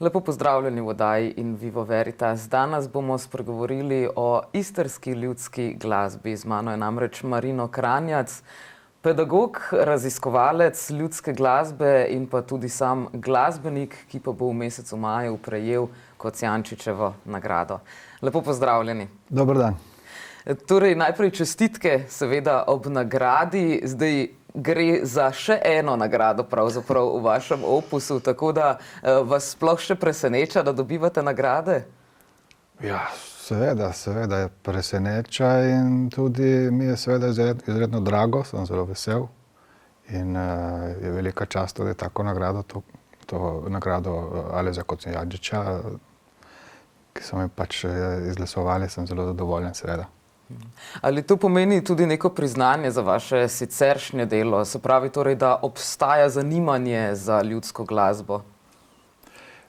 Lepo pozdravljeni v oddaji In Vivo Veritas. Danes bomo spregovorili o istrski ljudski glasbi. Z mano je namreč Marino Kranjac, pedagog, raziskovalec ljudske glasbe in pa tudi sam glasbenik, ki pa bo v mesecu maju prejel Kocijančičevo nagrado. Lepo pozdravljeni. Dober dan. Torej, najprej čestitke, seveda ob nagradi. Zdaj gre za še eno nagrado pravzaprav v vašem opusu, tako da vas sploh še preseneča, da dobivate nagrade? Ja, seveda je preseneča in tudi mi je seveda izredno drago, sem zelo vesel in je velika čast tudi tako nagrado, to nagrado Alojza Kocijančiča, ki so mi pač izglasovali, sem zelo zadovoljen seveda. Ali to pomeni tudi neko priznanje za vaše siceršnje delo? Se pravi torej, da obstaja zanimanje za ljudsko glasbo?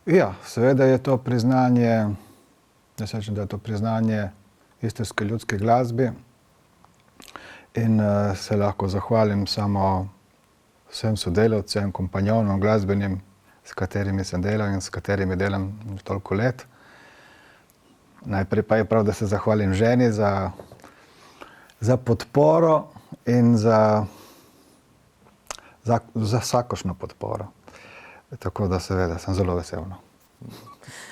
Ja, seveda je to priznanje, jaz rečem, da je to priznanje istrske ljudske glasbi in se lahko zahvalim samo vsem sodelavcem, kompanjonom glasbenim, s katerimi sem delal in s katerimi delam toliko let. Najprej pa je prav, da se zahvalim ženi za podporo in za vsakošnjo podporo. Tako da seveda sem zelo vesel.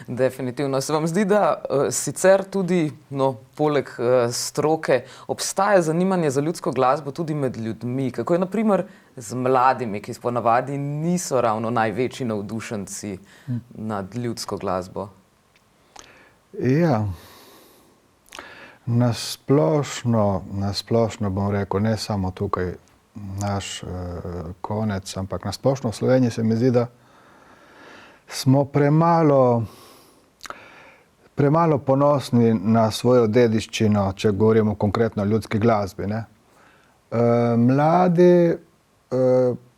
Definitivno. Se vam zdi, da sicer tudi, poleg stroke, obstaja zanimanje za ljudsko glasbo tudi med ljudmi? Kako je na primer z mladimi, ki ponavadi niso ravno največji navdušenci nad ljudsko glasbo? Ja, na splošno bom rekel, ne samo tukaj naš konec, ampak na splošno v Sloveniji se mi zdi, da smo premalo ponosni na svojo dediščino, če govorimo konkretno o ljudski glasbi, ne. Mladi,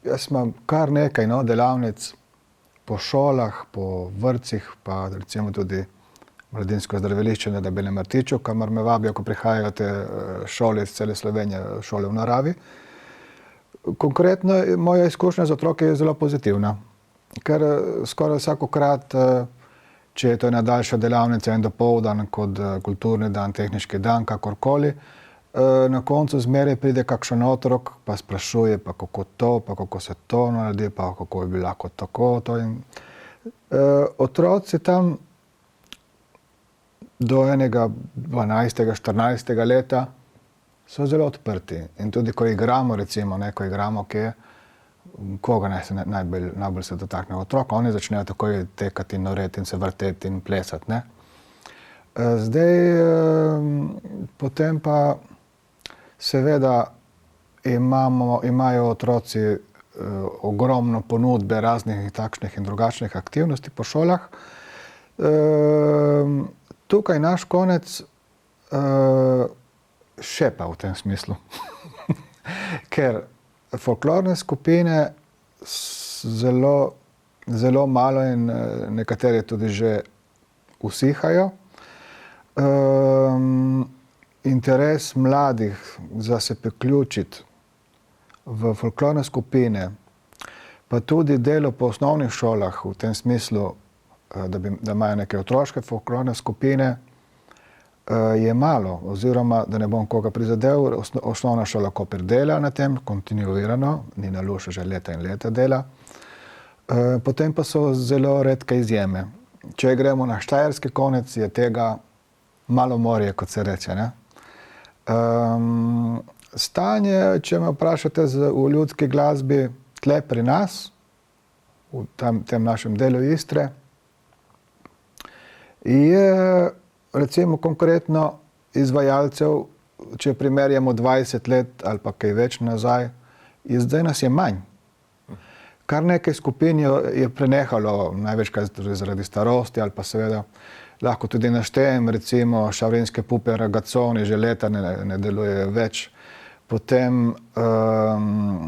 jaz imam kar nekaj delavnic po šolah, po vrtcih, pa recimo tudi mladinsko zdravilišče na Debelem rtiču, kamor me vabijo, ko prihajajo te šole iz cele Slovenije, šole v naravi. Konkretno moja izkušnja z otroki je zelo pozitivna, ker skoraj vsakokrat, če je to ena daljša delavnica in dopoldan kot kulturni dan, tehniški dan, kakorkoli, na koncu zmeraj pride kakšen otrok, pa sprašuje, pa kako to, pa kako se to naredi, pa kako bi lahko tako to. Otroci tam do enega 12. 14. leta so zelo odprti. In tudi ko igramo, recimo, ko igramo kje, koga najbolj se dotakne otroka, oni začnejo takoj tekati in noreti in se vrteti in plesati, ne. Zdaj, potem pa seveda imajo otroci ogromno ponudbe raznih takšnih in drugačnih aktivnosti po šolah. Tukaj naš konec šepa v tem smislu, ker folklorne skupine zelo malo in nekateri tudi že usihajo. Interes mladih za se priključiti v folklorne skupine, pa tudi delo po osnovnih šolah v tem smislu, da imajo neke otroške folklorne skupine, je malo, oziroma, da ne bom koga prizadel, osnovna šola Koper dela na tem, kontinuirano, Nina Luša že leta in leta dela. Potem pa so zelo redke izjeme. Če gremo na štajerski konec, je tega malo morje, kot se reče, ne. Stanje, če me vprašate v ljudski glasbi tle pri nas, v tem našem delu Istre, je recimo konkretno izvajalcev, če primerjamo 20 let ali pa kaj več nazaj, zdaj nas je manj. Kar nekaj skupin je prenehalo, največkrat zaradi starosti ali pa seveda lahko tudi naštejem, recimo Šavrinske pupe Ragazzoni že leta ne delujejo več, potem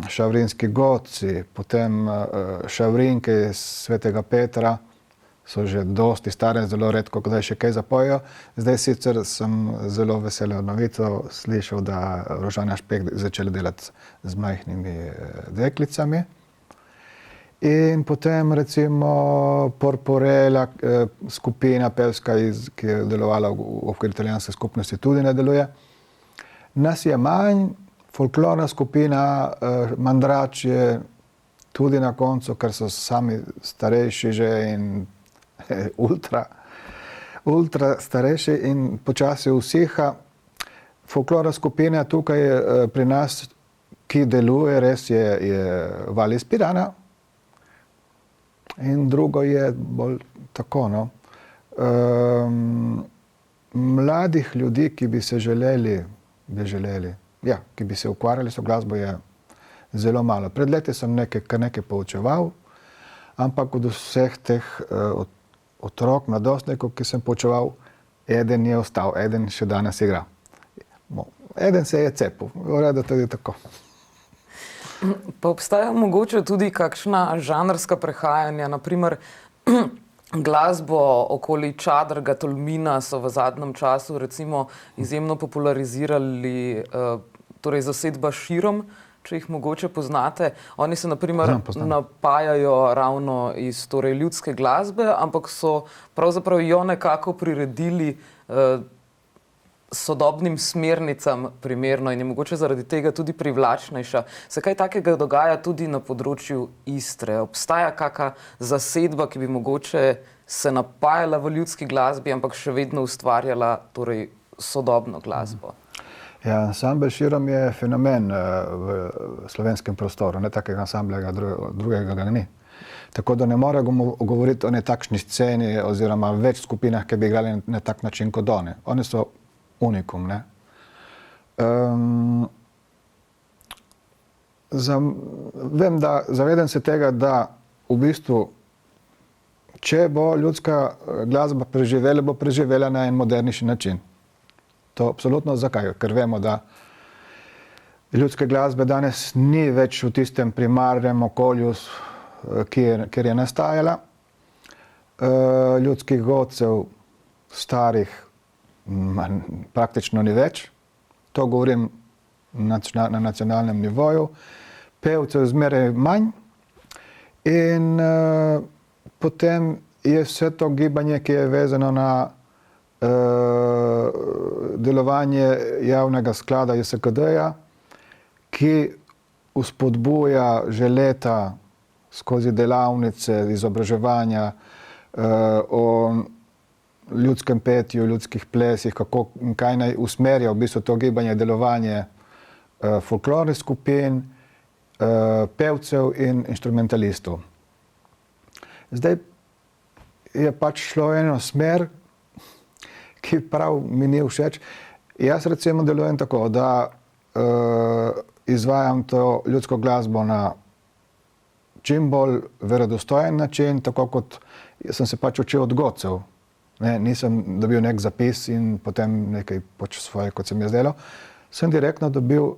Šavrinski godci, potem Šavrinke iz Svetega Petra, so že dosti stare, zelo redko kdaj še kaj zapojejo. Zdaj sicer sem zelo veselo novico slišal, da Rožanja Špek začela delati z majhnimi deklicami. In potem recimo Porporela, skupina pevska, ki je delovala v okviru italijanske skupnosti, tudi ne deluje. Nas je manj, folklorna skupina Mandrač je tudi na koncu, ker so sami starejši že in ultra starejši in počasi usiha. Folklorna skupina tukaj pri nas, ki deluje, res je Val iz Pirana. In drugo je bolj tako, no. Mladih ljudi, ki bi se želeli, ki bi se ukvarjali s glasbo, je zelo malo. Pred leti sem kar nekaj poučeval, ampak od vseh teh otrok, mladostnikov, ki sem poučeval, eden je ostal, eden še danes igra. Eden se je cepil, v redu tudi tako. Pa obstaja mogoče tudi kakšna žanrska prehajanja, naprimer glasbo okoli Čadrga, Tolmina so v zadnjem času recimo izjemno popularizirali, torej zasedba Širom, če jih mogoče poznate. Oni se naprimer napajajo ravno iz torej ljudske glasbe, ampak so pravzaprav jo nekako priredili sodobnim smernicam primerno in je mogoče zaradi tega tudi privlačnejša. Se kaj takega dogaja tudi na področju Istre? Obstaja kakšna zasedba, ki bi mogoče se napajala v ljudski glasbi, ampak še vedno ustvarjala torej sodobno glasbo? Ja, ansambel Širom je fenomen v slovenskem prostoru, ne takega ansamblega drugega ga ni. Tako da ne moremo govoriti o takšni sceni oziroma več skupinah, ki bi igrali na tak način kot oni. Oni so unikum, ne. Zavedam se tega, da v bistvu, če bo ljudska glasba preživela, bo preživela na en modernejši način. To absolutno zakaj? Ker vemo, da ljudske glasbe danes ni več v tistem primarnem okolju, kjer je nastajala. Ljudskih godcev, starih, praktično ni več. To govorim na nacionalnem nivoju. Pevcev zmeraj manj. In potem je vse to gibanje, ki je vezano na delovanje javnega sklada JSKD-ja, ki vzpodbuja že leta skozi delavnice, izobraževanja o ljudskem petju, ljudskih plesih, kaj naj usmerja v bistvu to gibanje, delovanje folklornih skupin, pevcev in inštrumentalistov. Zdaj je pač šlo eno smer, ki prav mi ni všeč. Jaz recimo delujem tako, da izvajam to ljudsko glasbo na čim bolj verodostojen način, tako kot sem se pač učil od godcev. Nisem dobil nek zapis in potem nekaj svoje, kot se mi je zdelo. Sem direktno dobil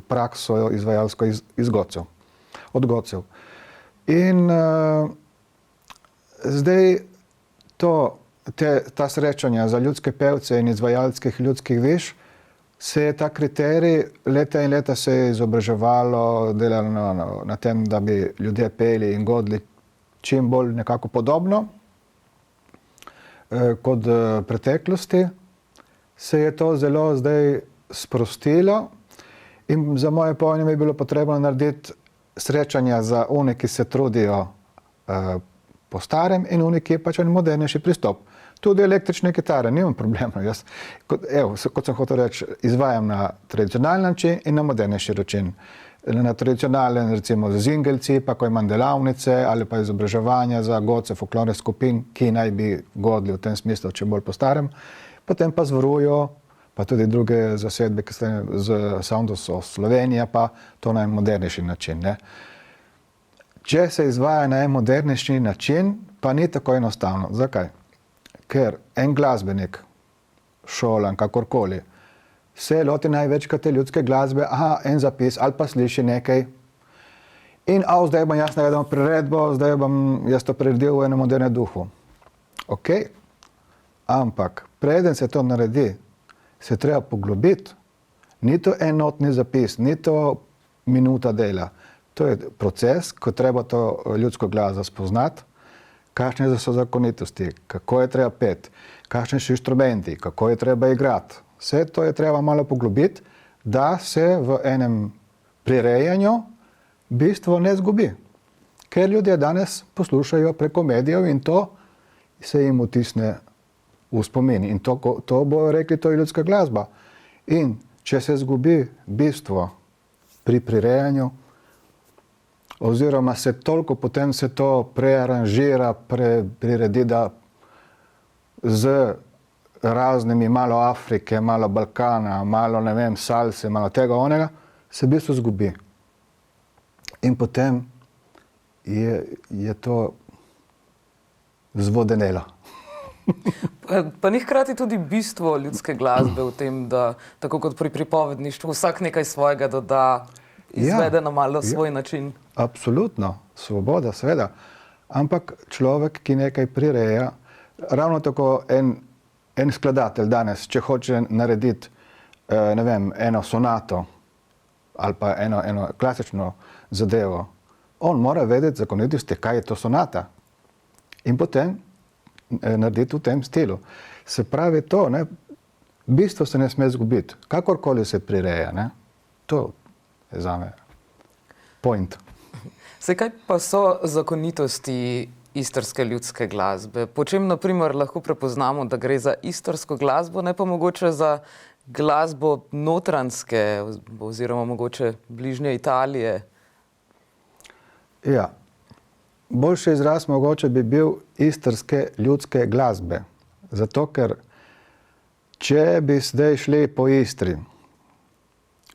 prakso izvajalsko od godcev. In zdaj ta srečanja za ljudske pevce in izvajalskih ljudskih viš, se je ta kriterij leta in leta se je izobraževalo, delalo na tem, da bi ljudje peli in godili čim bolj nekako podobno kot preteklosti, se je to zelo zdaj sprostilo in za moje pojme je bilo potrebno narediti srečanja za one, ki se trudijo po starem in one, ki je pač en modernejši pristop. Tudi električne kitare, nimam problema. Jaz, kot sem hotel reči, izvajam na tradicionalen način in na modernejši način. Na tradicionalen, recimo z zingelci, pa ko imam delavnice ali pa izobraževanja za godce folklornih skupin, ki naj bi godili v tem smislu, če bolj po starem. Potem pa zvorujo, pa tudi druge zasedbe, ki ste z Sounds of Slovenija, pa to na en modernejši način. Ne. Če se izvaja na en modernejši način, pa ni tako enostavno. Zakaj? Ker en glasbenik, šolan, kakorkoli, se loti največkrat te ljudske glasbe, en zapis ali pa sliši nekaj in zdaj bom jaz naredil priredbo, zdaj bom jaz to priredil v enem modernem duhu. Ok, ampak preden se to naredi, se treba poglobiti. Ni to enotni zapis, ni to minuta dela. To je proces, ko treba to ljudsko glasbo spoznati, kakšne so zakonitosti, kako je treba peti, kakšni so inštrumenti, kako je treba igrati. Vse to je treba malo poglobiti, da se v enem prirejanju bistvo ne zgubi. Ker ljudje danes poslušajo preko medijev in to se jim vtisne v spomin. In to bojo rekli, to je ljudska glasba. In če se zgubi bistvo pri prirejanju, oziroma se toliko potem se to prearanžira, priredi, da z raznimi malo Afrike, malo Balkana, malo ne vem, salse, malo tega onega, se v bistvu zgubi. In potem je to zvodenelo. Pa ni hkrati tudi bistvo ljudske glasbe v tem, da tako kot pri pripovedništvu vsak nekaj svojega doda, izvede na malo svoj način. Absolutno, svoboda, seveda. Ampak človek, ki nekaj prireja, ravno tako en skladatelj danes, če hoče narediti ne vem, eno sonato ali pa eno klasično zadevo, on mora vedeti zakonitosti, kaj je to sonata. In potem narediti v tem stilu. Se pravi to, ne, bistvo se ne sme zgubiti, kakorkoli se prireja. Ne. To je zame point. Saj kaj pa so zakonitosti istrske ljudske glasbe? Po čem, na primer, lahko prepoznamo, da gre za istrsko glasbo, ne pa mogoče za glasbo notranjske oziroma mogoče bližnje Italije? Ja, boljši izraz mogoče bi bil istrske ljudske glasbe. Zato, ker če bi zdaj šli po Istri,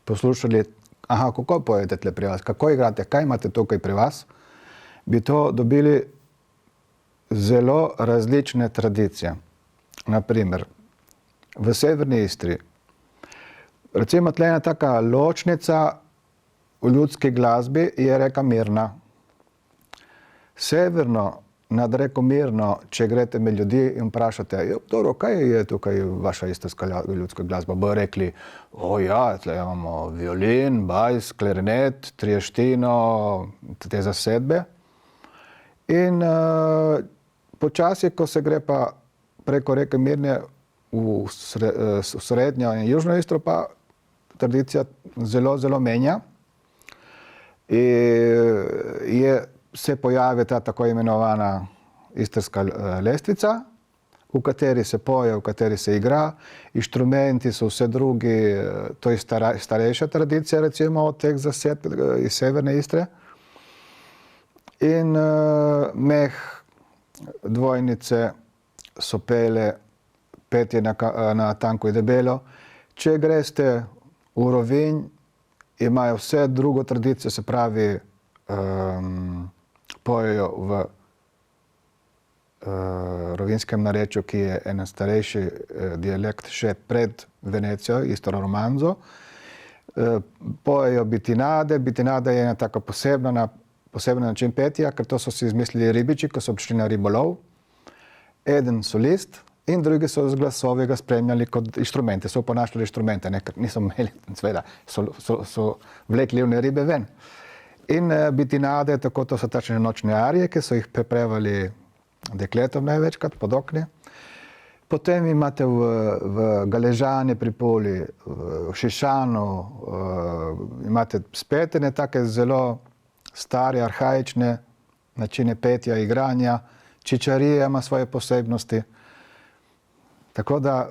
poslušali, kako pojete tle pri vas, kako igrate, kaj imate tukaj pri vas, bi to dobili zelo različne tradicije. Naprimer, v severni Istri, recimo tle ena taka ločnica v ljudski glasbi je reka Mirna. Severno nad reko Mirno, če greste med ljudi in vprašate, dobro, kaj je tukaj vaša istrska ljudska glasba, bojo rekli, tle imamo violin, bajs, klarinet, triještino, te zasedbe. In počasi, ko se gre pa preko reke Mirne v srednjo in južno Istro, pa tradicija zelo, zelo menja. Se pojavi ta tako imenovana istrska lestvica, v kateri se poje, v kateri se igra, inštrumenti so vse drugi, to je starejša tradicija, recimo od teh zasedb iz severne Istre. In meh, dvojnice, sopele, petje na tanko in debelo. Če greste v Rovinj, imajo vse drugo tradicijo, se pravi, pojejo v rovinjskem narečju, ki je en starejši dialekt še pred Venecijo, istro romanzo. Pojejo bitinade. Bitinada je ena taka poseben način petja, ker to so si izmislili ribiči, ko so prišli na ribolov. Eden solist in drugi so z glasovi ga spremljali kot inštrumente. So ponašali inštrumente, ker niso imeli, seveda, so vlekli one ribe ven. In bitinade, tako to so takšne nočne arije, ki so jih preprevali dekletom največkrat pod okni. Potem imate v Galežani pri Puli, v Šišanu, imate spet ene take zelo stare, arhaične načine petja, igranja. Čičarija ima svoje posebnosti. Tako da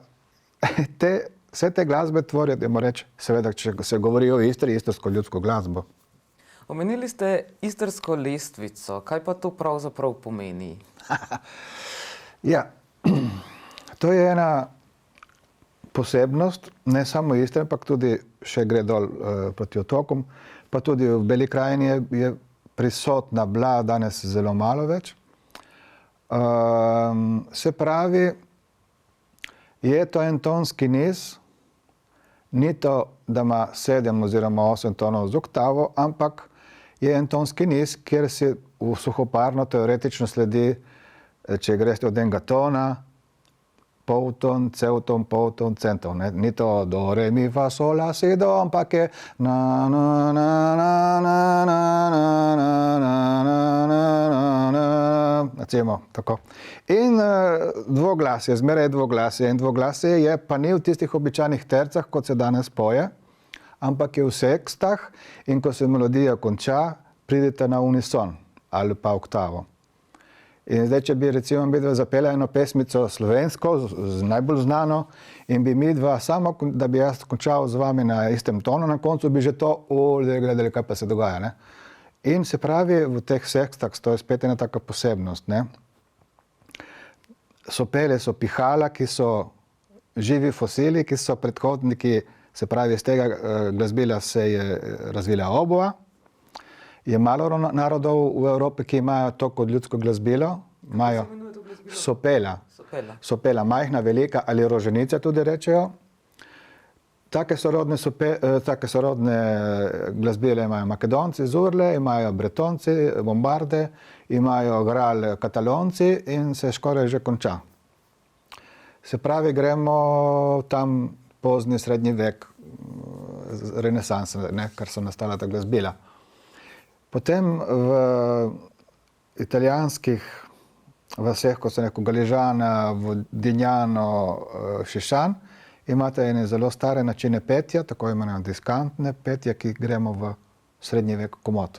vse te glasbe tvorijo, da moramo reči, seveda, če se govori o Istri, istrsko ljudsko glasbo. Omenili ste istrsko lestvico. Kaj pa to pravzaprav pomeni? Ja, to je ena posebnost, ne samo Istre, ampak tudi še gre dol proti otokom, pa tudi v Beli krajini je prisotna bila, danes zelo malo več. Se pravi, je to en tonski niz, ni to, da ima 7 oziroma 8 tonov z oktavo, ampak je en tonski niz, kjer si v suhoparno teoretično sledi, če greste od enega tona, polton, celton, polton, centon. Ne? Ni to do, re, mi, fa, sol, la, si, do, ampak je na, na, na, na, na, na, na, na, na, na, na, na, recimo, tako. In dvoglasje, zmeraj dvoglasje. In dvoglasje je pa ni v tistih običajnih tercah, kot se danes poje, ampak je v sekstah in ko se melodija konča, pridete na unison ali pa oktavo. In zdaj, če bi recimo midva zapela eno pesmico slovensko, najbolj znano, in bi midva samo, da bi jaz končal z vami na istem tonu, na koncu bi že to gledali, kaj pa se dogaja. Ne? In se pravi, v teh sekstah, to je spet ena taka posebnost. Ne? Sopele so pihala, ki so živi fosili, ki so predhodniki, se pravi, iz tega glasbila se je razvila oboa. Je malo narodov v Evropi, ki imajo to kot ljudsko glasbilo. Imajo sopela. Sopela, majhna, velika ali roženica tudi rečejo. Take sorodne glasbile imajo Makedonci, Zurle, imajo Bretonci, Bombarde, imajo Gral, Katalonci in se skoraj že konča. Se pravi, gremo tam pozni srednji vek, renesanse, kar so nastala ta glasbila. Potem v italijanskih vaseh, kot so neko Galižana, Vodinjano, Šišan, imate ene zelo stare načine petja, tako imenovane diskantne petje, ki gremo v srednji vek komot.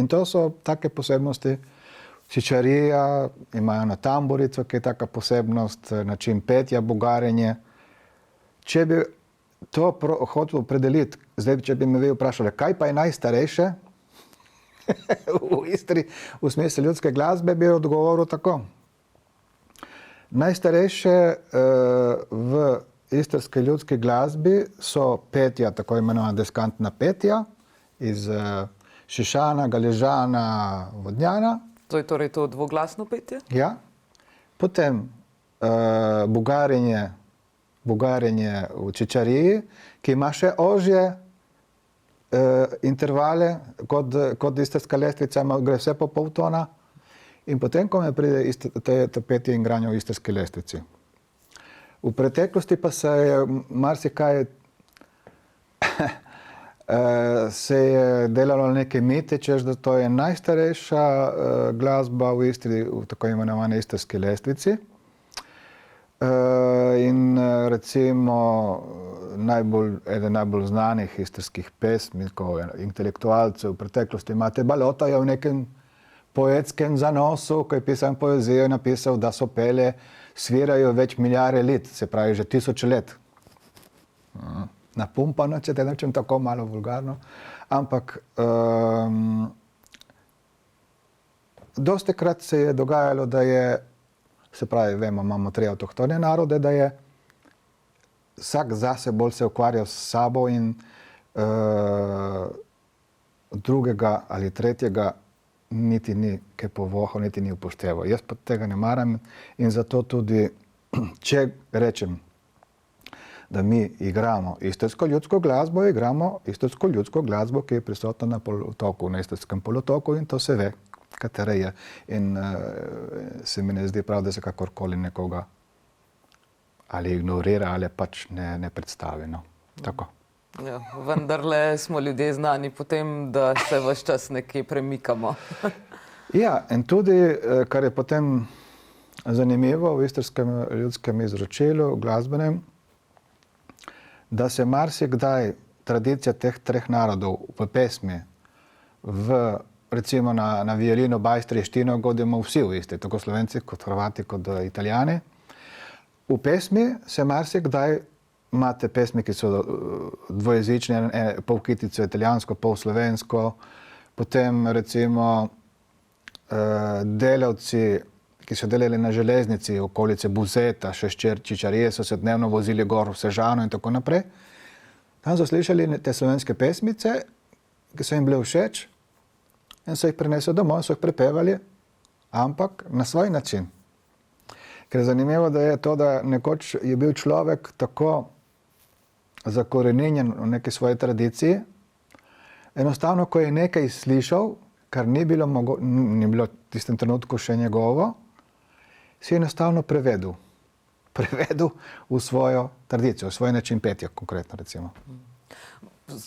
In to so take posebnosti. Čičarija, imajo na tamburico, ki je taka posebnost, način petja, bogarenje. Če bi to hotel opredeliti, zdaj, če bi me vi vprašali, kaj pa je najstarejše v Istri, v smislu ljudske glasbe, bi odgovoril tako. Najstarejše v istrski ljudski glasbi so petja, tako imenovana diskantna petja, iz Šišana, Galižana, Vodnjana. To je torej to dvoglasno petje? Ja. Potem bogarenje v Čičariji, ki ima še ožje intervale, kot istrska lestvica, gre vse po pol tona. In potem, ko me pride to petje in igranje v istrski lestvici. V preteklosti pa se je marsikaj se je delalo neke mite, češ da to je najstarejša glasba v Istri, v tako imenovane istrski lestvici. In recimo eden najbolj znanih istrskih pesmikov, intelektualcev v preteklosti imate Balotaja v nekem poetskem zanosu, ko je pisal poezijo, napisal, da sopele svirajo več milijarde let, se pravi že 1000 let. Napumpano, če te rečem tako malo vulgarno, ampak dostikrat se je dogajalo, da je, se pravi, vemo, imamo 3 avtohtone narode, da je vsak zase bolj se ukvarjal s sabo in drugega ali tretjega niti ni kaj povohal, niti ni upošteval. Jaz pa tega ne maram in zato tudi, če rečem, da mi igramo istrsko ljudsko glasbo, igramo istrsko ljudsko glasbo, ki je prisotna na polotoku, na istrskem polotoku in to se ve, katera je. In se mi ne zdi prav, da se kakorkoli nekoga ali ignorira ali pač ne predstavi. No. Tako. Ja, vendarle smo ljudje znani po tem, da se ves čas nekje premikamo. Ja, in tudi, kar je potem zanimivo v istrskem ljudskem izročilu, glasbenem, da se marsikdaj tradicija teh 3 narodov v pesmi, recimo na violino, bajstri, štino godimo vsi v Istri, tako Slovenci kot Hrvati kot Italijani. V pesmi se marsikdaj imate pesmi, ki so dvojezične, pol kitico italijansko, pol slovensko, potem recimo delavci, ki so delali na železnici, okolice Buzeta, Šeščer, Čičarije, so se dnevno vozili gor v Sežano in tako naprej. Tam so slišali te slovenske pesmice, ki so jim bile všeč in so jih prinesli domov, so jih prepevali, ampak na svoj način. Ker je zanimivo, da je to, da nekoč je bil človek tako zakoreninjen v neki svoji tradiciji, enostavno, ko je nekaj slišal, kar ni bilo v tistem trenutku še njegovo, si je enostavno prevedel. prevedel v svojo tradicijo, v svoj način petja konkretno recimo.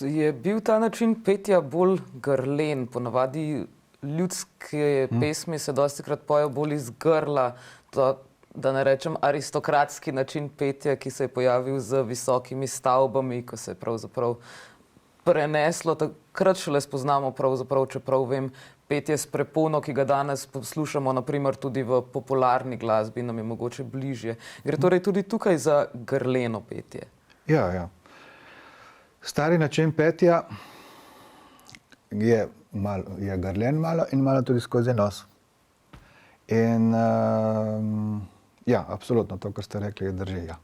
Je bil ta način petja bolj grlen, ponavadi ljudske pesmi se dostikrat pojejo bolj iz grla, to, da ne rečem aristokratski način petja, ki se je pojavil z visokimi stavbami, ko se je pravzaprav preneslo, takrat šele spoznamo pravzaprav, čeprav vem, petje s prepono, ki ga danes poslušamo naprimer tudi v popularni glasbi, nam je mogoče bližje. Gre torej tudi tukaj za grleno petje. Ja. Stari način petja je grlen malo in malo tudi skozi nos. In ja, absolutno to, kar ste rekli, drži, ja.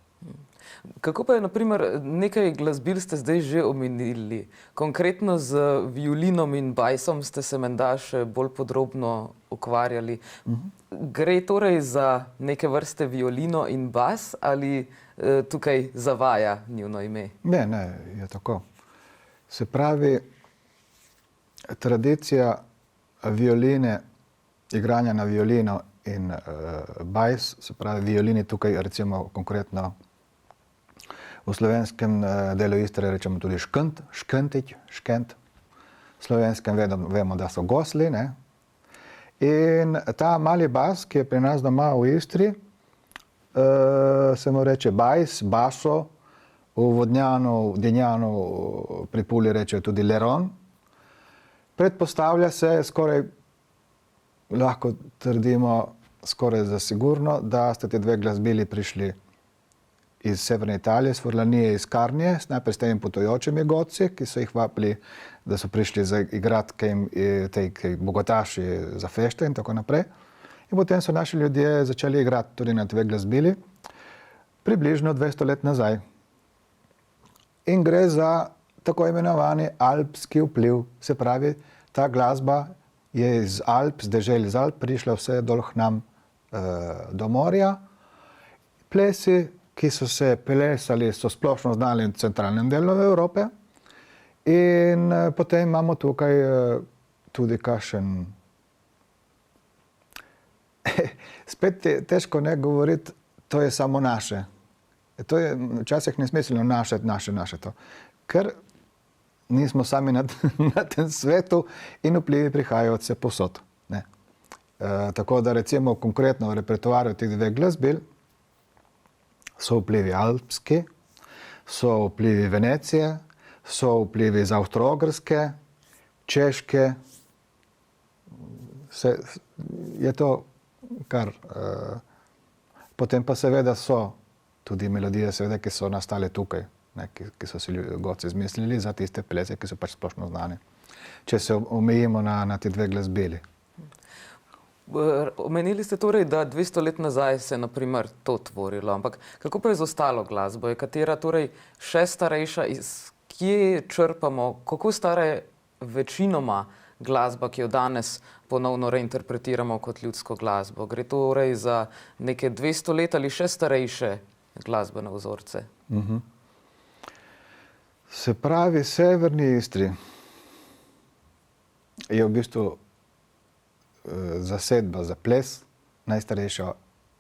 Kako pa je, naprimer, nekaj glasbil ste zdaj že omenili, konkretno z violinom in bajsom ste se menda še bolj podrobno ukvarjali. Gre torej za neke vrste violino in bas ali tukaj zavaja njuno ime? Ne, je tako. Se pravi, tradicija violine, igranja na violino in bajs, se pravi violini tukaj recimo konkretno v slovenskem delu Istre rečemo tudi škent, škent. V slovenskem vemo, da so gosli, ne? In ta mali bas, ki je pri nas doma v Istri, se mu reče bajs, baso, v Vodnjanu, Dinjanu, pri Puli rečejo tudi leron. Predpostavlja se, skoraj lahko trdimo skoraj za sigurno, da sta ti dve glasbili prišli iz severne Italije, iz Furlanije, iz Karnije, najprej s temi potujočimi godci, ki so jih vabili, da so prišli igrati tej bogotaši za fešte in tako naprej. In potem so naši ljudje začeli igrati tudi na dve glasbili, približno 200 let nazaj. In gre za tako imenovani alpski vpliv, se pravi, ta glasba je iz Alp, z dežel iz Alp, prišla vse dol k nam do morja. Plesi, ki so se plesali, so splošno znali v centralnem delu Evrope. In potem imamo tukaj tudi kakšen... Spet je težko ne govoriti, to je samo naše. To je včasih nesmiselno naše to. Ker nismo sami na tem svetu in vplivi prihajajo od vse posod. Tako da recimo konkretno v repertoarju teh dveh glasbil so vplivi alpski, so vplivi Venecije, so vplivi iz Avstro-Ogrske, Češke. Je to kar... Potem pa seveda so tudi melodije, seveda, ki so nastale tukaj, ki so si godci izmislili za tiste plese, ki so pač splošno znane. Če se omejimo na te dve glasbili. Omenili ste torej, da 200 let nazaj se je naprimer to tvorilo, ampak kako pa je z ostalo glasbo? Je katera torej še starejša? Kje črpamo? Kako stara je večinoma glasba, ki jo danes ponovno reinterpretiramo kot ljudsko glasbo? Gre torej za neke 200 let ali še starejše glasbene vzorce? Se pravi, severni Istri je v bistvu zasedba za ples, najstarejša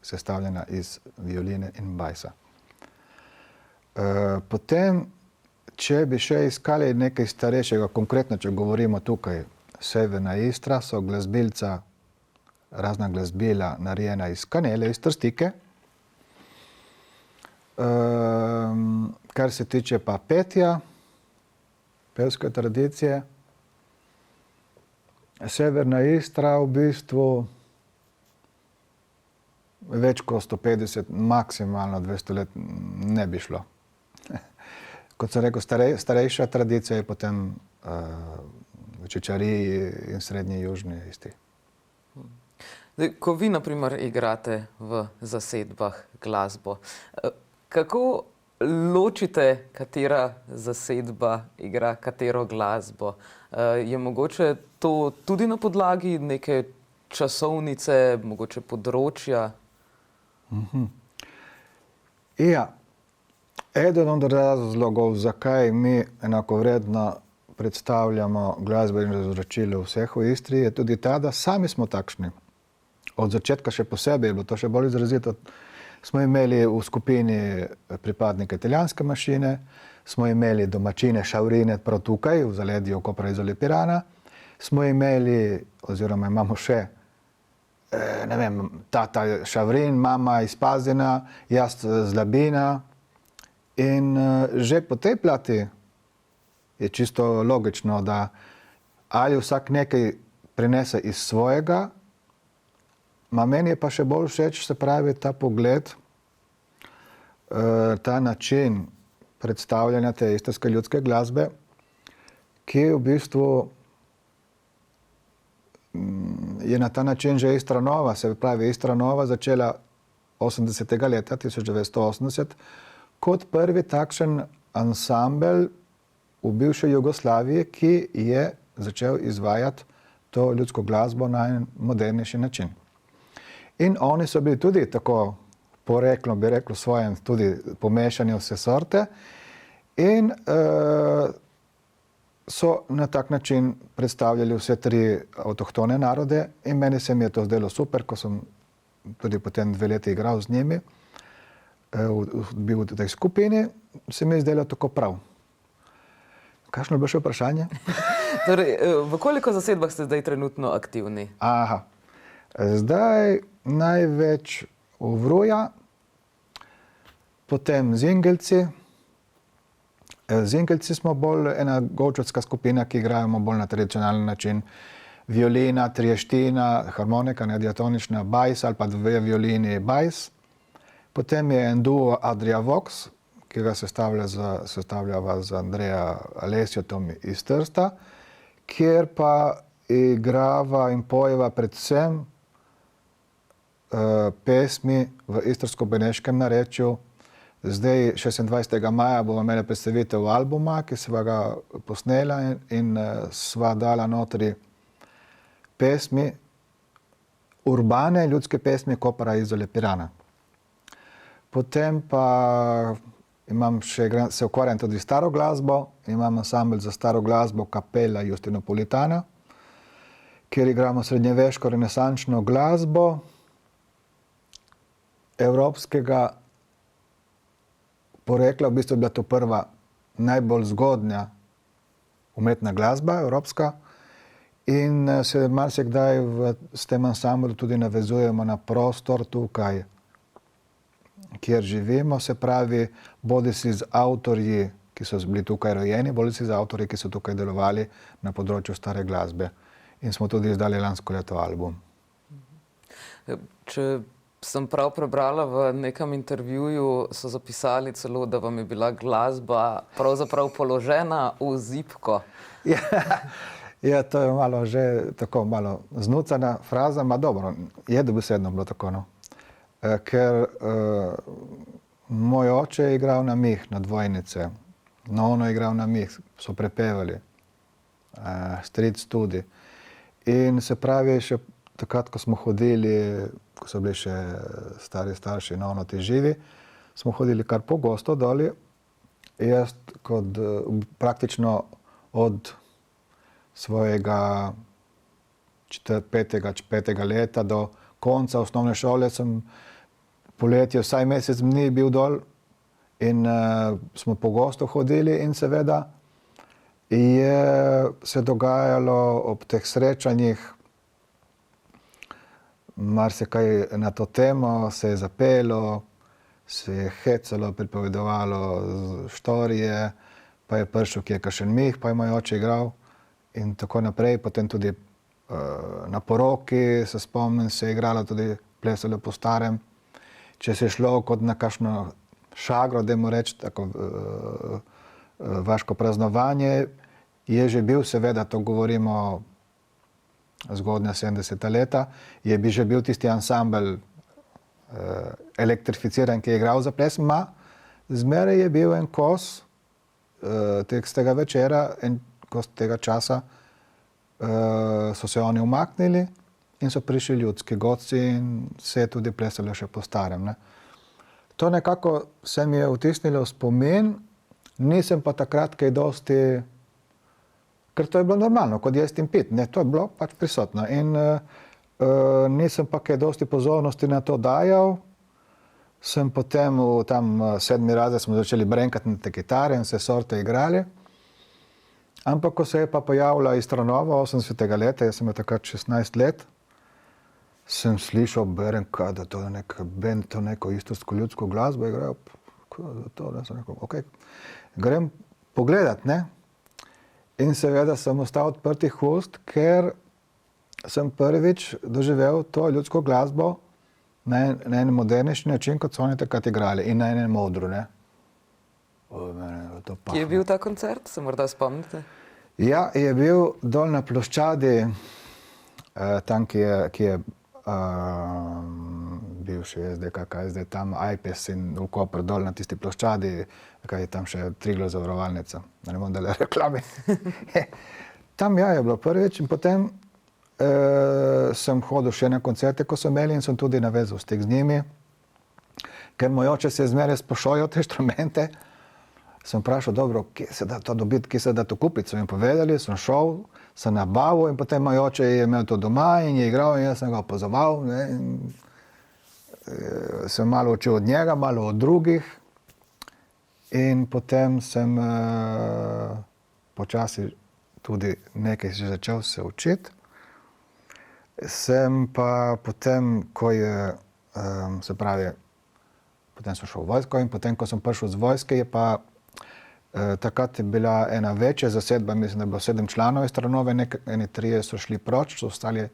sestavljena iz violine in bajsa. Potem, če bi še iskali nekaj starejšega, konkretno, če govorimo tukaj, severna Istra, so glasbilca, razna glasbila narejena iz kanele, iz trstike. Kar se tiče pa petja, pevske tradicije, severna Istra v bistvu več kot 150, maksimalno 200 let ne bi šlo. Kot sem rekel, starejša tradicija je potem v Čečariji in srednji južni Istri. Ko vi, na primer, igrate v zasedbah glasbo, kako ločite, katera zasedba igra katero glasbo? Je mogoče to tudi na podlagi neke časovnice, mogoče področja? Ja, eden od razlogov, zakaj mi enakovredno predstavljamo glasbeno izročilo vseh v Istri, je tudi ta, da sami smo takšni. Od začetka še posebej je bilo to še bolj izrazito smo imeli v skupini pripadnike italijanske manjšine, smo imeli domačine Šavrine prav tukaj, v zaledju Kopra Izole Pirana, smo imeli, oziroma imamo še, ne vem, tata Šavrin, mama iz Pazina, jaz z Labina. In že po tej plati je čisto logično, da ali vsak nekaj prinese iz svojega, meni je pa še bolj všeč, se pravi, ta pogled, ta način predstavljanja te istrske ljudske glasbe, ki v bistvu je na ta način že Istra Nova, se pravi Istra Nova začela 80. leta 1980 kot prvi takšen ansambel v bivši Jugoslaviji, ki je začel izvajati to ljudsko glasbo na en modernejši način. In oni so bili tudi tako poreklo, bi rekel, svojem tudi pomešani vse sorte in so na tak način predstavljali vse tri avtohtone narode in meni se mi je to zdelo super, ko sem tudi potem 2 leti igral z njimi, bil v tej skupini, se mi je zdelo tako prav. Kakšno je bilo še vprašanje? Torej, v koliko zasedbah ste zdaj trenutno aktivni? Aha, zdaj največ v Vruja, potem Zingelci. Zingelci smo bolj ena govčovska skupina, ki igramo bolj na tradicionalen način. Violina, trieština, harmonika, diatonična, bajs ali pa 2 violini bajs. Potem je en duo Adria Vox, ki ga sestavljava z Andreja Alesjotom iz Trsta, kjer pa igrava in pojeva predvsem pesmi v istrsko-beneškem narečju. Zdaj, 26. maja, bomo imeli predstavitev albuma, ki sva ga posnela in sva dala notri pesmi, urbane ljudske pesmi Kopra Izole Pirana. Potem pa se ukvarjam tudi s staro glasbo, imam ansambel za staro glasbo Kapela Justinopolitana, kjer igramo srednjeveško renesančno glasbo evropskega porekla, v bistvu je bila to prva najbolj zgodnja umetna glasba evropska in se marsikdaj s tem ansamblu tudi navezujemo na prostor tukaj, kjer živimo, se pravi, bodisi z avtorji, ki so bili tukaj rojeni, bodisi z avtorji, ki so tukaj delovali na področju stare glasbe. In smo tudi izdali lansko leto album. Če sem prav prebrala v nekem intervjuju, so zapisali celo, da vam je bila glasba pravzaprav položena v zibko. Ja, to je malo že tako malo znucana fraza, ma dobro, je dobesedno bilo tako, no. Ker moj oče je igral na mih, na dvojnice, nono je igral na mih, so prepevali, stric tudi. In se pravi, še takrat, ko smo hodili, ko so bili še stari starši, nono ti živi, smo hodili kar pogosto doli. Jaz kot praktično od svojega 5. leta do konca osnovne šole sem poletje vsaj mesec dni bil dol in smo pogosto hodili in seveda je se dogajalo ob teh srečanjih marsikaj na to temo, se je zapelo, se je hecalo, pripovedovalo štorije, pa je prišel kje kakšen mih, pa je moj oče igral in tako naprej. Potem tudi na poroki, se spomnim, se je igralo tudi plesalo po starem. Če se je šlo kot na kakšno šagro, dajmo reči, tako vaško praznovanje, je že bil, seveda, to govorimo zgodnja 70. leta, je bi že bil tisti ansambel elektrificiran, ki je igral za ples, zmeraj je bil en kos z tega večera, en kos tega časa, so se oni umaknili in so prišli ljudski godci in se je tudi plesalo še po starem, ne. To nekako se mi je vtisnilo v spomin, nisem pa takrat kaj dosti, ker to je bilo normalno, kot jesti in piti, ne, to je bilo pač prisotno in nisem pa kaj dosti pozornosti na to dajal, sem potem v tam 7. razred smo začeli brenkati na te kitare in se sorte igrali. Ampak ko se je pa pojavila Istranova 80. leta, jaz sem imel takrat 16 let, sem slišal, berem, da to je nek band, to neko istarsko ljudsko glasbo igrajo. Da sem rekel, ok, grem pogledat, ne. In seveda sem ostal odprtih ust, ker sem prvič doživel to ljudsko glasbo na en modernejši način, kot so oni takrat igrali, in na enem modru, ne. Kje je bil ta koncert, se morda spomnite? Ja, je bil dol na ploščadi, tam, ki je bivši SDK, kaj je zdaj tam, Ajpes in v Kopru dol na tisti ploščadi, kaj je tam še Triglav zavarovalnica, da ne bom delal reklame. Tam je bilo prvič in potem sem hodil še na koncerte, ko so imeli, in sem tudi navezal stik z njimi, ker moj oče se je zmeraj spošojal te inštrumente. Sem vprašal, dobro, kje se da to dobiti, kje se da to kupiti, so mi povedali, sem šel, sem nabavil in potem moj oče je imel to doma in je igral in jaz sem ga opazoval, ne, in sem malo učil od njega, malo od drugih in potem sem počasi tudi nekaj začel se učiti. Sem pa potem, ko je, se pravi, potem sem šel v vojsko in potem, ko sem prišel z vojske, je pa takrat je bila ena večja zasedba, mislim, da je bilo 7 članov iz Tranove, eni 3 so šli proč, so ostali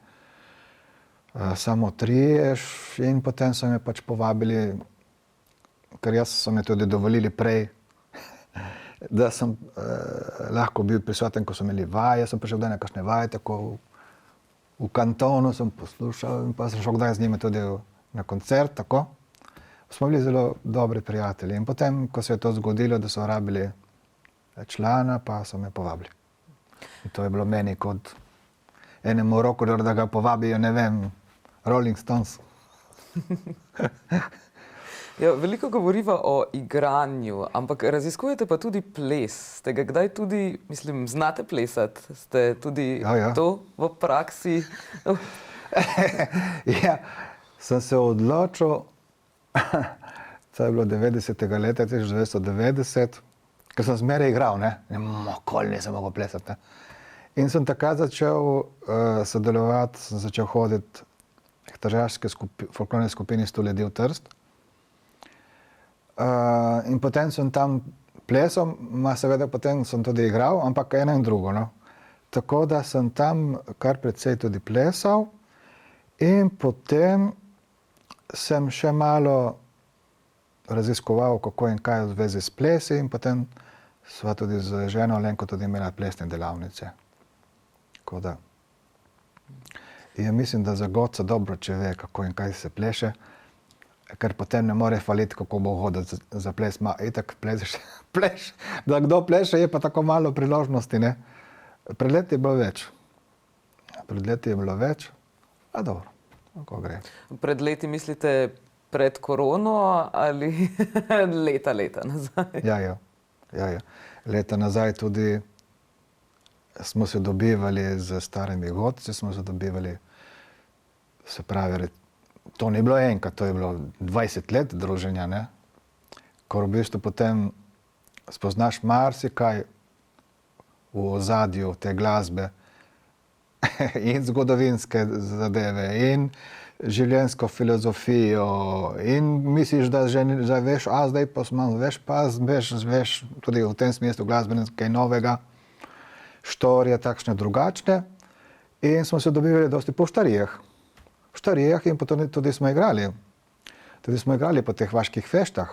samo 3 in potem so me pač povabili, ker jaz so me tudi dovolili prej, da sem lahko bil prisoten, ko so imeli vaje, sem prišel kdaj na kakšne vaje, tako v kantonu sem poslušal in pa sem šel kdaj z njimi tudi na koncert, tako. Smo bili zelo dobri prijatelji in potem, ko se je to zgodilo, da so rabili člana, pa so me povabili. In to je bilo meni kot enemu rokodarju, da ga povabijo, ne vem, Rolling Stones. Ja, veliko govoriva o igranju, ampak raziskujete pa tudi ples. Ste ga kdaj tudi, mislim, znate plesati? Ste tudi to v praksi? Ja, sem se odločil, to je bilo 90. leta, 1990, ker sem zmeraj igral, ne, nikoli nisem mogel plesati, ne. In sem takrat začel sodelovati, sem začel hoditi k tržaški folklorni skupini 100 ljudi v Trst. In potem sem tam plesal, seveda potem sem tudi igral, ampak eno in drugo, no. Tako da sem tam kar precej tudi plesal in potem sem še malo raziskoval, kako in kaj v zvezi s plesi in potem sva tudi z ženo Alenko tudi imela plesne delavnice. Tako da. In mislim, da za godca dobro, če ve, kako in kaj se pleše, ker potem ne more faliti, kako bo hodil za ples. Itak pleš, da kdo pleše, je pa tako malo priložnosti, ne. Pred leti je bilo več, a dobro, kako gre. Pred leti mislite pred korono ali leta nazaj? Ja. Leta nazaj tudi smo se dobivali z starimi godci, smo se dobivali, se pravi, to ni bilo enkrat, to je bilo 20 let druženja, ne. Ko v bistvu potem spoznaš marsikaj v ozadju te glasbe in zgodovinske zadeve in življenjsko filozofijo in misliš, da že veš, zdaj pa veš tudi v tem smislu glasbene kaj novega, štorije takšne drugačne in smo se dobivali dosti po štarijah. V štarijah in potem tudi smo igrali. Tudi smo igrali po teh vaških feštah.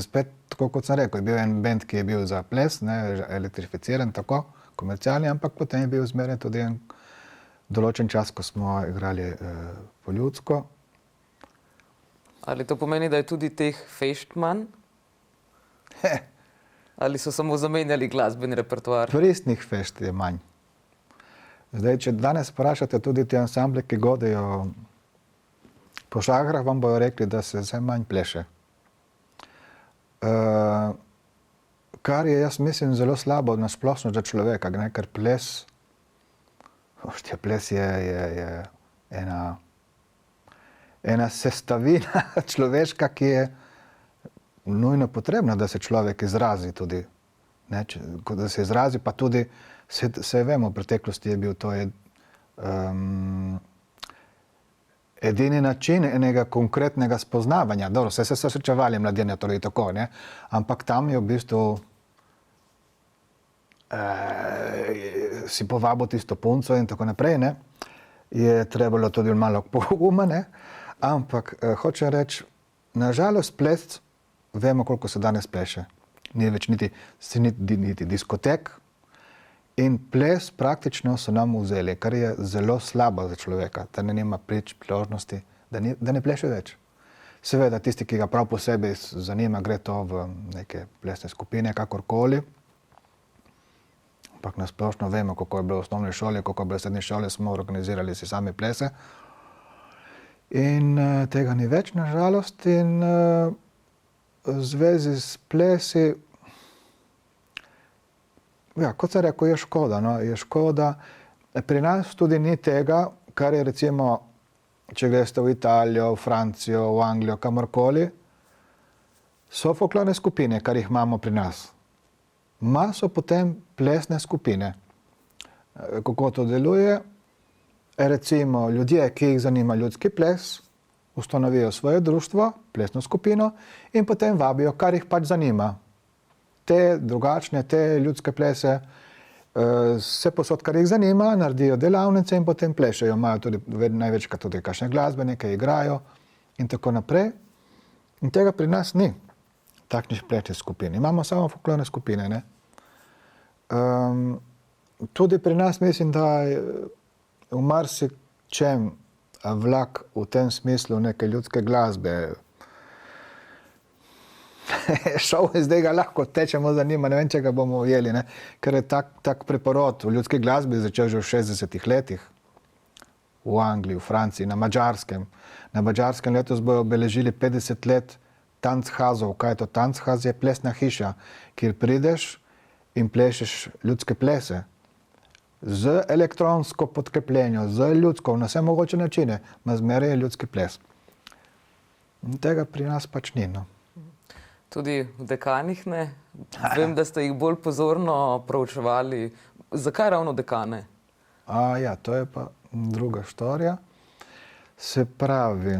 Spet, tako kot sem rekel, je bil en band, ki je bil za ples, ne, elektrificiran, tako, komercialni, ampak potem je bil zmeraj tudi en določen čas, ko smo igrali po ljudsko. Ali to pomeni, da je tudi teh fešt manj? Ali so samo zamenjali glasbeni repertoar? Pristnih fešt je manj. Zdaj, če danes vprašate tudi te ansamble, ki godijo po šahrah, vam bojo rekli, da se vse manj pleše. Kar je, jaz mislim, zelo slabo na splošno za človeka, ne, ker ples je ena ena sestavina človeška, ki je nujno potrebna, da se človek izrazi tudi. Ne, da se izrazi, pa tudi, se vemo, v preteklosti je bil to edini način enega konkretnega spoznavanja. Dobro, se srečevali mladenja, torej tako, ne? Ampak tam je v bistvu si povabil tisto punco in tako naprej, ne? Je trebalo tudi malo poguma, ne? Ampak hočem reči, nažalost ples, vemo, koliko se danes pleše. Ni več niti diskotek in ples praktično so nam vzeli, kar je zelo slabo za človeka, da ne ima priložnosti, da ne pleše več. Seveda tisti, ki ga prav posebej zanima, gre to v neke plesne skupine, kakorkoli. Ampak nasplošno vemo, kako je bilo v osnovni šoli, kako je bilo v srednji šoli, smo organizirali si sami plese. In tega ni več, nažalost. In v zvezi s plesi, ja, kot sem rekel, je škoda. No? Je škoda. Pri nas tudi ni tega, kar je recimo, če greste v Italijo, v Francijo, v Anglijo, kamorkoli, so folklorne skupine, kar jih imamo pri nas. So potem plesne skupine. Kako to deluje? Recimo ljudje, ki jih zanima ljudski ples, ustanovijo svoje društvo, plesno skupino in potem vabijo, kar jih pač zanima. Te drugačne, te ljudske plese, vse posod, kar jih zanima, naredijo delavnice in potem plešejo. Imajo tudi največkrat tudi kakšne glasbenike, igrajo in tako naprej. In tega pri nas ni, takšnih plesnih skupin. Imamo samo folklorne skupine, ne? Tudi pri nas mislim, da v marsičem vlak v tem smislu neke ljudske glasbe šel in zdaj ga lahko tečemo za njima, ne vem, če ga bomo ujeli, ne? Ker je tak preporod v ljudski glasbi začel že v 60-ih letih. V Angliji, v Franciji, na Madžarskem. Na Madžarskem letos bojo obeležili 50 let Tanzhazov. Kaj je to? Tanzhaz je plesna hiša, kjer prideš in plešeš ljudske plese. Z elektronsko podkrepljenjo, z ljudsko, na vse mogoče načine, ma zmeraj je ljudski ples. In tega pri nas pač ni, no. Tudi v dekanih ne? Vem, da ste jih bolj pozorno proučevali. Zakaj ravno dekane? Ja, to je pa druga štorija. Se pravi,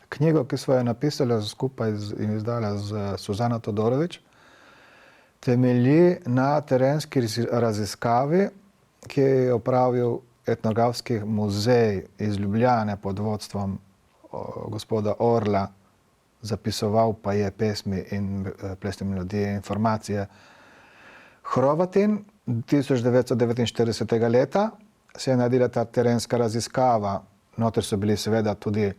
knjigo, ki sva jo napisala skupaj in izdala z Suzano Todorović, temelji na terenski raziskavi, ki je opravil Etnografski muzej iz Ljubljane pod vodstvom gospoda Orla, zapisoval pa je pesmi in plesne melodije, informacije. Hrovatin 1949. leta se je naredila ta terenska raziskava. Noter so bili seveda tudi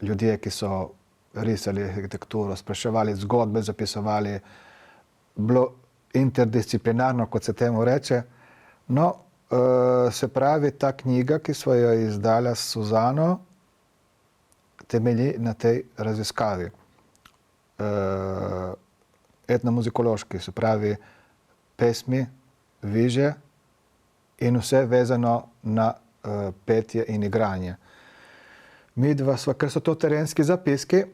ljudje, ki so risali arhitekturo, spraševali zgodbe, zapisovali. Bilo interdisciplinarno, kot se temu reče. No, se pravi, ta knjiga, ki sva jo izdala s Suzano, temelji na tej raziskavi. Etnomuzikološki, se pravi, pesmi, viže in vse vezano na petje in igranje. Midva sva, ker so to terenski zapiski,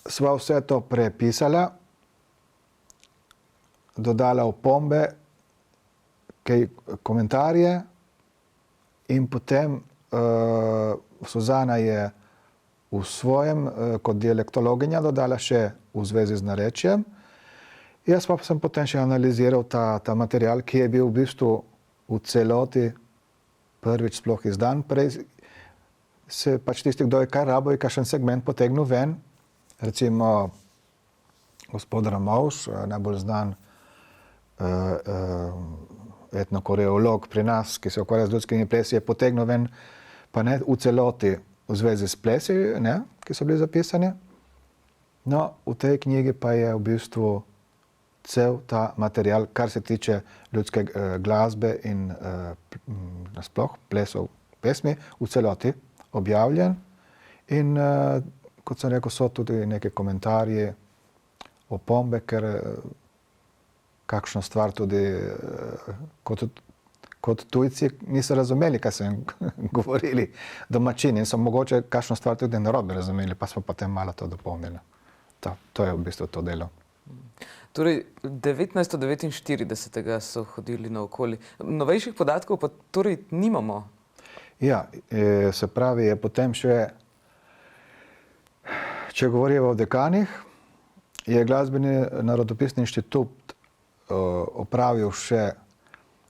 sva vse to prepisala, dodala opombe, kaj komentarje in potem Suzana je v svojem, kot dialektologinja, dodala še v zvezi z narečjem. Jaz pa sem potem še analiziral ta material, ki je bil v bistvu v celoti prvič sploh izdan. Prej se pač tisti, kdo je kaj rabo, je kakšen segment potegnil ven. Recimo gospod Ramovš, najbolj znan etnokoreolog pri nas, ki se ukvarja z ljudskimi plesi, je potegnil ven, pa ne v celoti v zvezi s plesi, ne, ki so bili zapisani. No, v tej knjigi pa je v bistvu cel ta material, kar se tiče ljudske glasbe in nasploh plesov, pesmi, v celoti objavljen. In kot sem rekel, so tudi neke komentarji, opombe, ker kakšno stvar tudi, kot tujci niso razumeli, kaj so jim govorili domačini in so mogoče kakšno stvar tudi narobe razumeli, pa smo potem malo to dopolnili. To je v bistvu to delo. Torej, 1949. so hodili naokoli. Novejših podatkov pa torej nimamo. Ja, se pravi, je potem še, če govorimo o dekanih, je Glasbeni narodopisni inštitut opravil še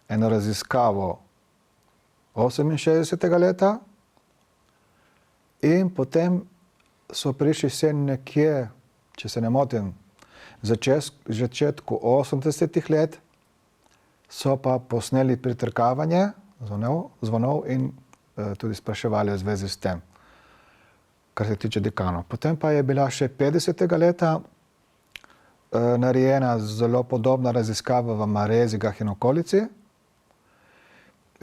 eno raziskavo 68. leta in potem so prišli sem nekje, če se ne motim, začetku 80. let, so pa posneli pritrkavanje zvonov in tudi spraševali v zvezi s tem, kar se tiče dekanov. Potem pa je bila še 50. leta narejena zelo podobna raziskava v Marezigah in okolici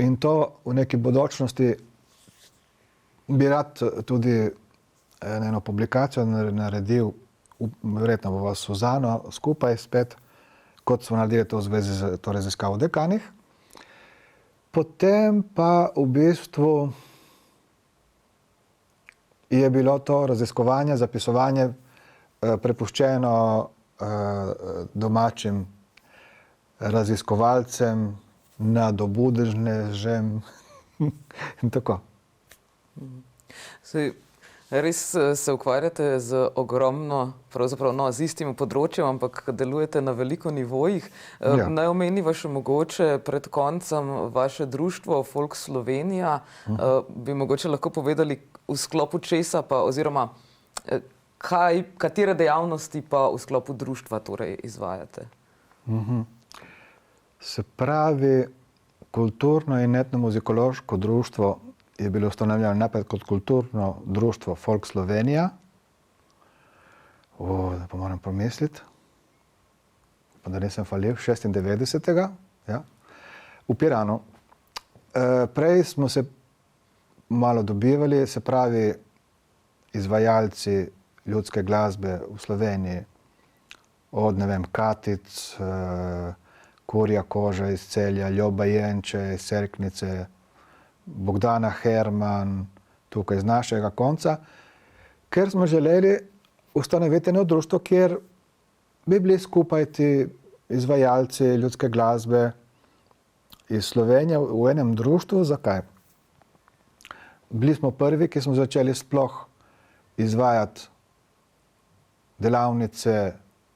in to v neki bodočnosti bi rad tudi eno publikacijo naredil, verjetno bo s Suzano skupaj spet, kot smo naredili to v zvezi z to raziskavo dekanih. Potem pa v bistvu je bilo to raziskovanje, zapisovanje prepuščeno domačim raziskovalcem, nadobudežnežem in tako. Res se ukvarjate z ogromno, pravzaprav z istim področjem, ampak delujete na veliko nivojih. Ja. Naj omeniva še mogoče pred koncem vaše društvo Folk Slovenija. Bi mogoče lahko povedali, v sklopu česa pa, oziroma katere dejavnosti pa v sklopu društva torej izvajate? Se pravi, kulturno in etnomuzikološko društvo je bilo ustanovljeno najprej kot kulturno društvo Folk Slovenija. Da pa moram pomisliti. Pa da nisem falil, 96. Ja, v Piranu. Prej smo se malo dobivali, se pravi, izvajalci ljudske glasbe v Sloveniji, od, ne vem, Katic, Kurja Koža iz Celja, Ljoba Jenče iz Cerknice, Bogdana Herman, tukaj iz našega konca, ker smo želeli ustanoviti eno društvo, kjer bi bili skupaj ti izvajalci ljudske glasbe iz Slovenije v enem društvu. Zakaj? Bili smo prvi, ki smo začeli sploh izvajati delavnice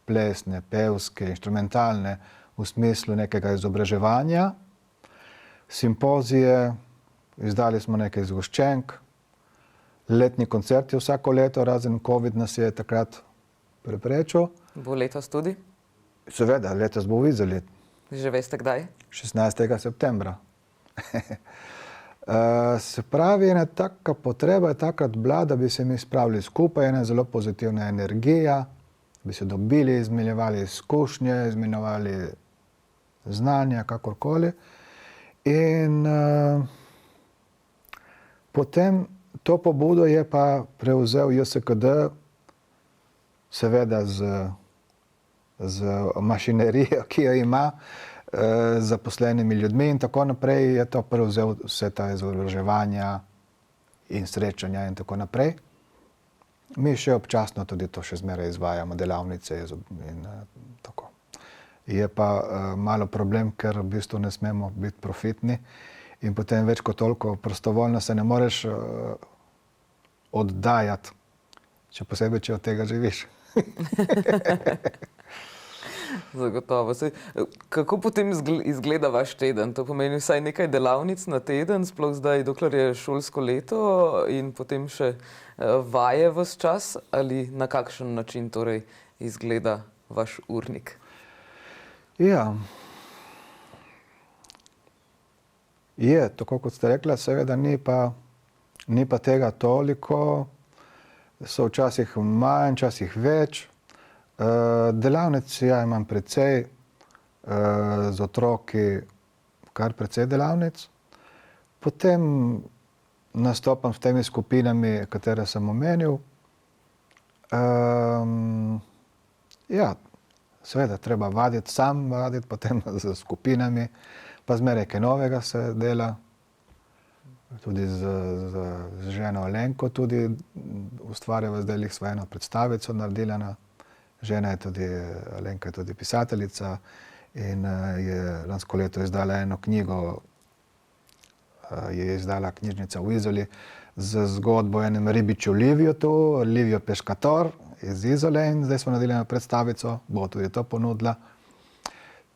plesne, pevske, inštrumentalne v smislu nekega izobraževanja, simpozije, izdali smo nekaj zgoščenk, letni koncerti vsako leto, razen COVID nas je takrat preprečil. Bo letos tudi? Seveda, letos bo videli. Že veste kdaj? 16. septembra. Se pravi, ena taka potreba je takrat bila, da bi se mi spravili skupaj, ena zelo pozitivna energija, bi se dobili, izmenjevali izkušnje, izmenjevali znanja, kakorkoli. In potem to pobudo je pa prevzel JSKD, seveda z mašinerijo, ki jo ima, z zaposlenimi ljudmi in tako naprej, je to prevzel vse ta izobraževanja in srečanja in tako naprej. Mi še občasno tudi to še zmeraj izvajamo, delavnice in tako. Je pa malo problem, ker v bistvu ne smemo biti profitni in potem več kot toliko prostovoljno se ne moreš oddajati, še posebej, če od tega živiš. Zagotovo. Kako potem izgleda vaš teden? To pomeni vsaj nekaj delavnic na teden, sploh zdaj, dokler je šolsko leto in potem še vaje ves čas, ali na kakšen način torej izgleda vaš urnik? Ja. Je, tako kot ste rekla, seveda ni pa tega toliko, so včasih manj, včasih več. Delavnic ja imam precej, z otroki kar precej delavnic. Potem nastopam s temi skupinami, katere sem omenil. Ja, seveda treba vaditi, sam vaditi, potem z skupinami, pa zmeraj kaj novega se dela. Tudi z ženo Alenko tudi ustvarjava zdaj sva eno predstavico naredila. Žena je tudi, Alenka je tudi pisateljica in je lansko leto izdala eno knjigo, je izdala knjižnica v Izoli z zgodbo o enem ribiču Liviju, Livio Pescator iz Izole, in zdaj smo naredili eno predstavico, bo tudi to ponudila.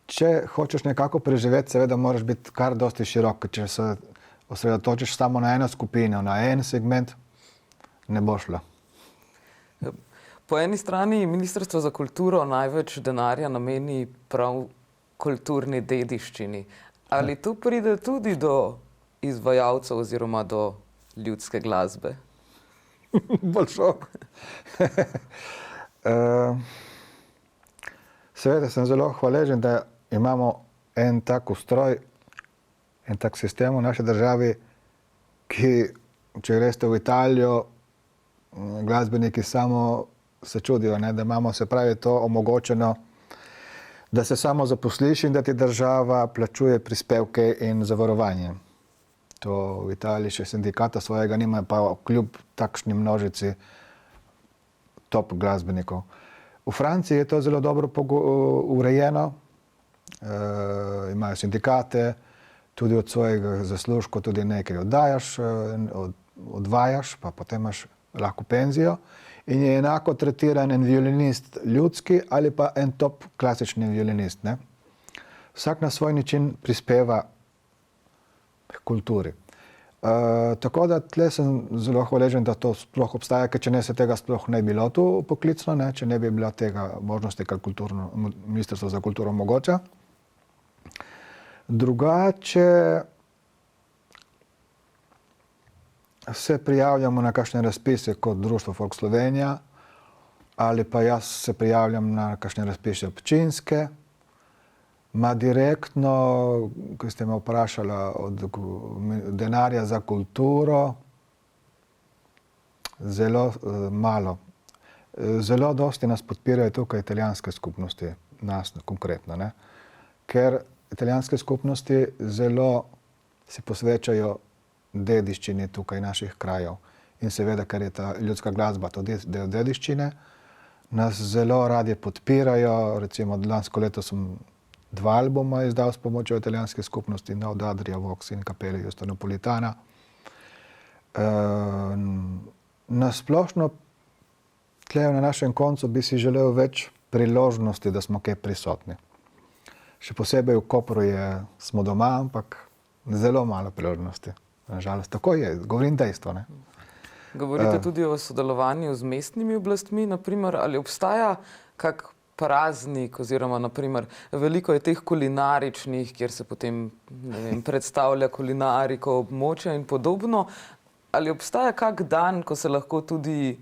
Če hočeš nekako preživeti, seveda moraš biti kar dosti širok, če se osredotočiš samo na eno skupino, na en segment, ne bo šlo. Po eni strani Ministrstvo za kulturo največ denarja nameni prav kulturni dediščini. Ali tu pride tudi do izvajalcev oziroma do ljudske glasbe? Bolj šok. Seveda sem zelo hvaležen, da imamo en tak ustroj, en tak sistem v naši državi, ki, če greste v Italijo, glasbeniki samo se čudijo, ne, da imamo, se pravi, to omogočeno, da se samo zaposliš in da ti država plačuje prispevke in zavarovanje. To v Italiji še sindikata svojega nimajo, pa kljub takšni množici top glasbenikov. V Franciji je to zelo dobro urejeno, imajo sindikate, tudi od svojega zaslužka tudi nekaj odvajaš, pa potem imaš lahko penzijo in je enako tretiran en violinist ljudski ali pa en top klasični violinist. Ne? Vsak na svoj način prispeva k kulturi. Tako da tle sem zelo hvaležen, da to sploh obstaja, ker če ne se tega sploh ne bi bilo tu poklicno, ne? Če ne bi bila tega možnosti, kar Ministrstvo za kulturo omogoča. Drugače se prijavljamo na kakšne razpise kot Društvo Folk Slovenija ali pa jaz se prijavljam na kakšne razpise občinske. Direktno, ko ste me vprašali od denarja za kulturo, zelo malo. Zelo dosti nas podpirajo tukaj italijanske skupnosti, nas konkretno, ne? Ker italijanske skupnosti zelo se posvečajo dediščini tukaj naših krajev. In seveda, ker je ta ljudska glasba tudi del dediščine, nas zelo radi podpirajo. Recimo lansko leto sem 2 albuma izdal s pomočjo italijanske skupnosti, od Adria Vox in Kapele Justa Napolitana. Na splošno tle na našem koncu bi si želel več priložnosti, da smo kaj prisotni. Še posebej v Kopru smo doma, ampak zelo malo priložnosti. Nažalost, tako je, govorim dejstvo. Ne? Govorite tudi o sodelovanju z mestnimi oblastmi, naprimer, ali obstaja kak praznik oziroma, naprimer, veliko je teh kulinaričnih, kjer se potem, ne vem, predstavlja kulinariko območja in podobno. Ali obstaja kak dan, ko se lahko tudi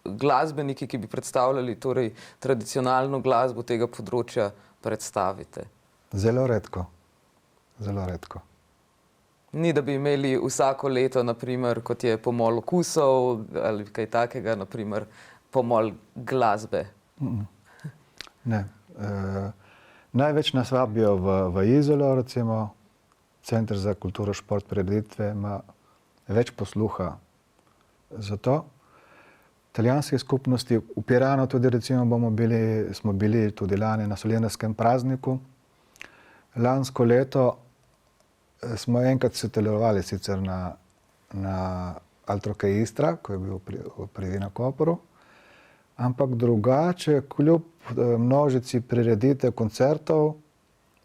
glasbeniki, ki bi predstavljali torej tradicionalno glasbo tega področja, predstavite? Zelo redko. Zelo redko. Ni, da bi imeli vsako leto, naprimer, kot je pomol okusov ali kaj takega, naprimer, pomol glasbe? Ne. Največ nas vabijo v Izolo, recimo, Center za kulturo, šport, prireditve, ima več posluha za to. Italijanske skupnosti v Piranu tudi, recimo, smo bili tudi lani na Solenarskem prazniku. Lansko leto smo enkrat sodelovali sicer na Altroke Istra, ko je bil pri Vinokopru, ampak drugače, kljub množici prireditev koncertov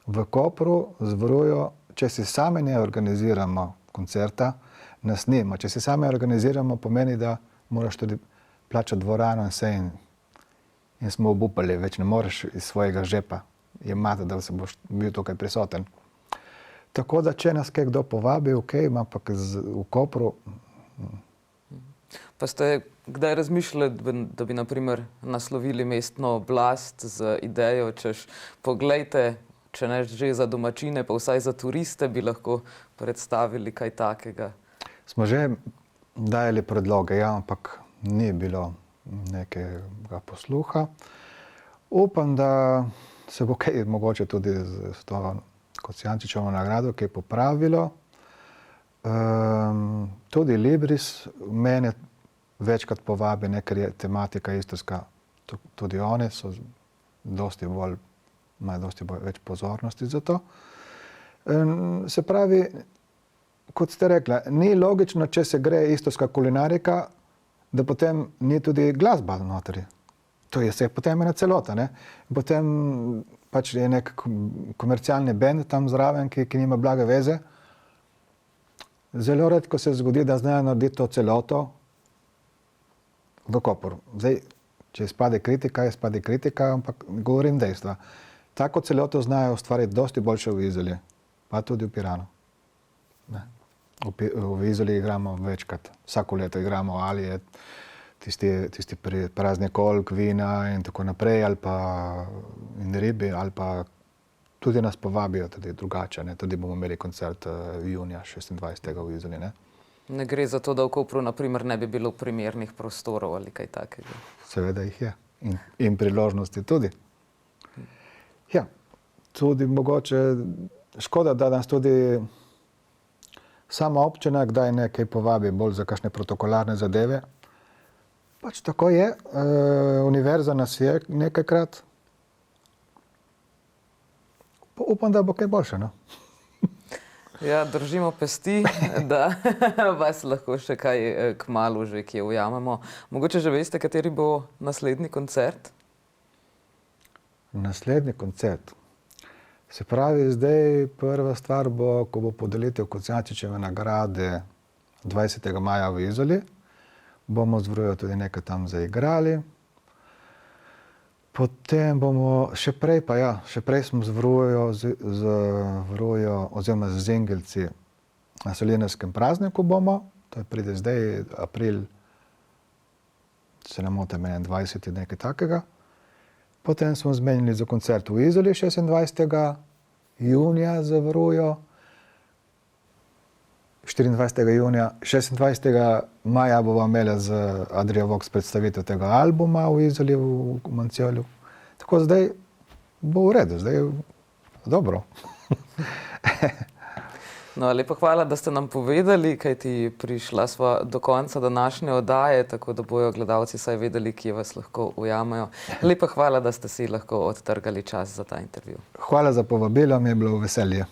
v Kopru zvarujo, če si sami ne organiziramo koncerta, nas nima. Če si sami organiziramo, pomeni, da moraš tudi plačati dvorano in vse in smo obupali, več ne moreš iz svojega žepa jemati, da se boš bil tukaj prisoten. Tako da, če nas kaj kdo povabi, ampak v Kopru. Pa ste kdaj razmišljali, da bi naprimer naslovili mestno oblast z idejo, češ, poglejte, če ne že za domačine, pa vsaj za turiste bi lahko predstavili kaj takega? Smo že dajali predloge, ampak ni bilo nekega posluha. Upam, da se bo kaj mogoče tudi s to Kocijančičevo nagrado, ki je popravilo. Tudi Libris mene večkrat povabi, ne, ker je tematika istarska. Tudi oni so imajo dosti več pozornosti za to. Se pravi, kot ste rekla, ni logično, če se gre istarska kulinarika, da potem ni tudi glasba notri. To je vse potem ena celota, ne. Potem pač je nek komercialni bend tam zraven, ki nima blage veze. Zelo redko se zgodi, da znajo narediti to celoto v Kopru. Zdaj, če izpade kritika, ampak govorim dejstva. Tako celoto znajo ustvariti dosti boljše v Izoli, pa tudi v Piranu. Ne. V Izoli igramo večkrat, vsako leto igramo, ali je tisti praznik oljk, vina in tako naprej, ali pa in ribi, ali pa tudi nas povabijo tudi drugače, ne. Tudi bomo imeli koncert junija 26. v Izoli, ne. Ne gre za to, da v Kopru na primer ne bi bilo primernih prostorov ali kaj takega? Seveda jih je. In priložnosti tudi. Ja, tudi mogoče škoda, da nas tudi sama občina kdaj nekaj povabi bolj za kakšne protokolarne zadeve. Pač tako je. Univerza nas je nekajkrat. Upam, da bo kaj boljše, no. Ja, držimo pesti, da vas lahko še kaj kmalu že kje ujamemo. Mogoče že veste, kateri bo naslednji koncert? Naslednji koncert. Se pravi, zdaj prva stvar bo, ko bo podelitev Kocijančičeve nagrade 20. maja v Izoli. Bomo z Vrojo tudi nekaj tam zaigrali. Potem bomo, še prej smo z Vrojo oziroma z Zengelci na Solinarskem prazniku bomo. To pride zdaj, april, se ne motim, 21. nekaj takega. Potem smo zmenili za koncert v Izoli 26. junija z Vrojo. 24. junija, 26. maja bova imela z Adria Vox predstavitev tega albuma v Izoli, v Mancijolu. Tako zdaj bo v redu, zdaj je dobro. No, lepo hvala, da ste nam povedali, kajti prišla sva do konca današnje oddaje, tako da bojo gledalci saj vedeli, kje vas lahko ujamejo. Lepo hvala, da ste si lahko odtrgali čas za ta intervju. Hvala za povabilo, mi je bilo veselje.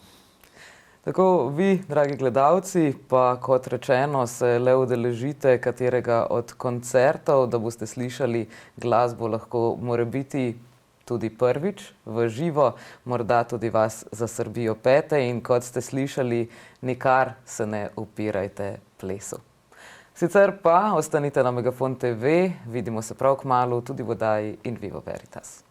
Tako vi, dragi gledalci, pa kot rečeno, se le udeležite katerega od koncertov, da boste slišali glasbo lahko morebiti tudi prvič v živo, morda tudi vas zasrbijo pete in kot ste slišali, nikar se ne upirajte plesu. Sicer pa ostanite na Megafon TV, vidimo se prav kmalu tudi v oddaji In Vivo Veritas.